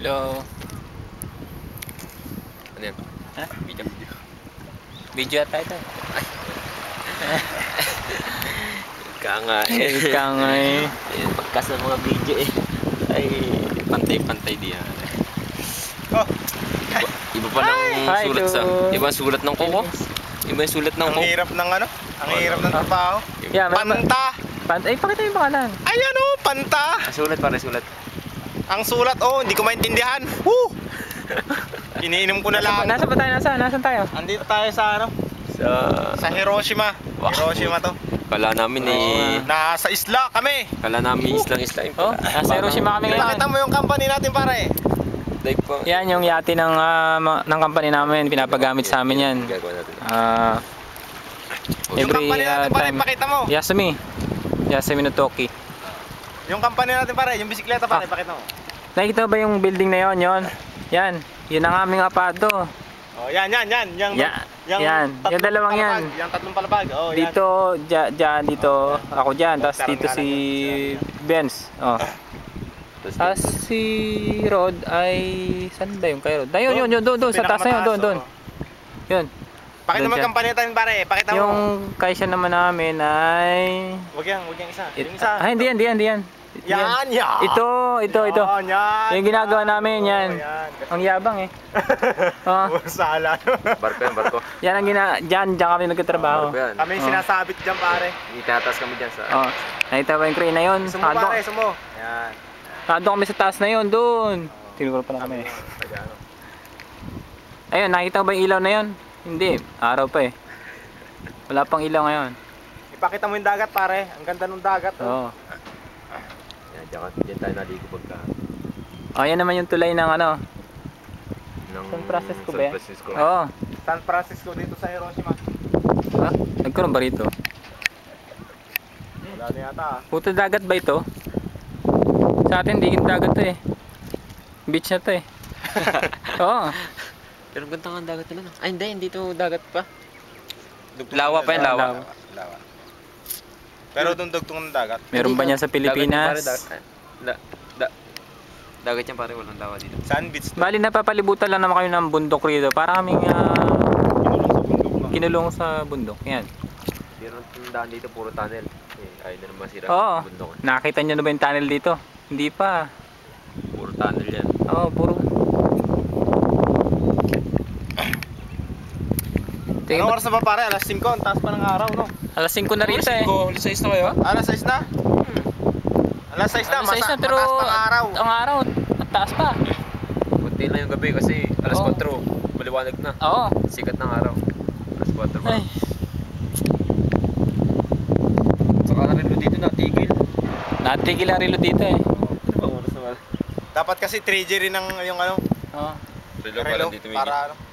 Hello. Ano yan? Ha? Video. Video ata ito. Ika nga eh. Ika nga eh. Pagkas ng mga video eh. Ay, pantay-pantay diyan. Oh. Iba pa ng Hi, sulat sa... dude. Iba ang sulat ng kuko. Iba yung sulat ng Ang kuko. hirap ng ano? Ang hirap ng trabaho. Yeah, Panta! Ay, pakita yung pangalan. Ayan o, panta! Sulat pare, sulat. Ang sulat, oh, hindi ko maintindihan. Woo! Iniinom ko na lang. Nasa ba tayo? Nasaan tayo? Andito tayo sa ano? Sa Hiroshima. Wow. Hiroshima to. Kala namin eh... Nasa isla kami. Kala namin islang-isla yung Oh, nasa Hiroshima kami ngayon. Pakita mo yung company natin pare. Dive pa. Yan yung yate ng company namin. Pinapagamit sa amin yan. Gagawa natin. Yung Every company natin pare, time. pakita mo. Yasumi no Toki. Yung company natin pare, yung bisikleta pare, pakita mo. Nakikita ba yung building na yon? Yan. Yun ang aming apado. Oh, yan. Yung Yung dalawang yan. Yung tatlong palabag. Oh, yan. Dito, dyan, dito. Ako dyan. Tapos dito si Benz. Oh. Tapos si Rod ay... Saan ba yung kay Rod? Ayun, doon. Sa taas na yun, doon. Yun. Pakita mo Doon yung company natin pare, pakita mo. Yung kaisya naman namin ay... Wag yung isa. Yung isa. Ah, hindi yan. Yan. Ito. Yan. Yung ginagawa namin, yan. Yan. Ang yabang eh. Oh. Sala. Barko. Yan ang dyan kami nagtatrabaho. Barko yan. Kami sinasabit dyan pare. Itatas kami dyan sa... Oh. Nakita ba yung crane na yun? Sumo pare, sumo. Yan. Nandun kami sa taas na yun, doon. Tinuro pa na kami. Ayun, nakita ba yung ilaw na yun? Hindi, araw pa eh. Wala pang ilaw ngayon. Ipakita mo yung dagat pare, ang ganda ng dagat. Oo. Diyan tayo naligo pagka... Oh, yan naman yung tulay ng ano. ng San Francisco ba yan? San Francisco. Oo. San Francisco dito sa Hiroshima. Ah, nagkaroon ba rito? Wala na yata ah. Puto dagat ba ito? Sa atin, di dagat to eh. Beach na to eh. Oo. Pero ganda nga ang dagat nila. Ay hindi to dagat pa. Lawa pa yan, lawa. Lawa. Pero doon dugtong ng dagat. Meron ba niya sa Pilipinas? Dagat yan pare, walang lawa dito. Sand beach to. Bali, napapalibutan lang naman kayo ng bundok rito. Para kaming kinulong sa bundok. Yan. Pero ang daan dito puro tunnel. Ayaw na naman sira Oo. yung bundok. Nakita nyo na ba yung tunnel dito? Hindi pa. Puro tunnel yan. Oo, puro. Anong oras na ba pare? Alas 5, ang taas pa ng araw no? Alas 5 na rito eh. Alas 6 na kayo? Alas 6 na? Alas 6 na, Alas 6 na, pero mataas pa ng araw. ang araw, at taas pa. Kunti na yung gabi kasi alas Oo. 4. Maliwanag na. Oo. Sikat ng araw. Alas 4 pa. Ay. Saka na rin dito natigil. Natigil ang relo dito eh. Ano ba oras na wala? Dapat kasi 3G rin ang yung ano, Oo. Relo relo dito para ano.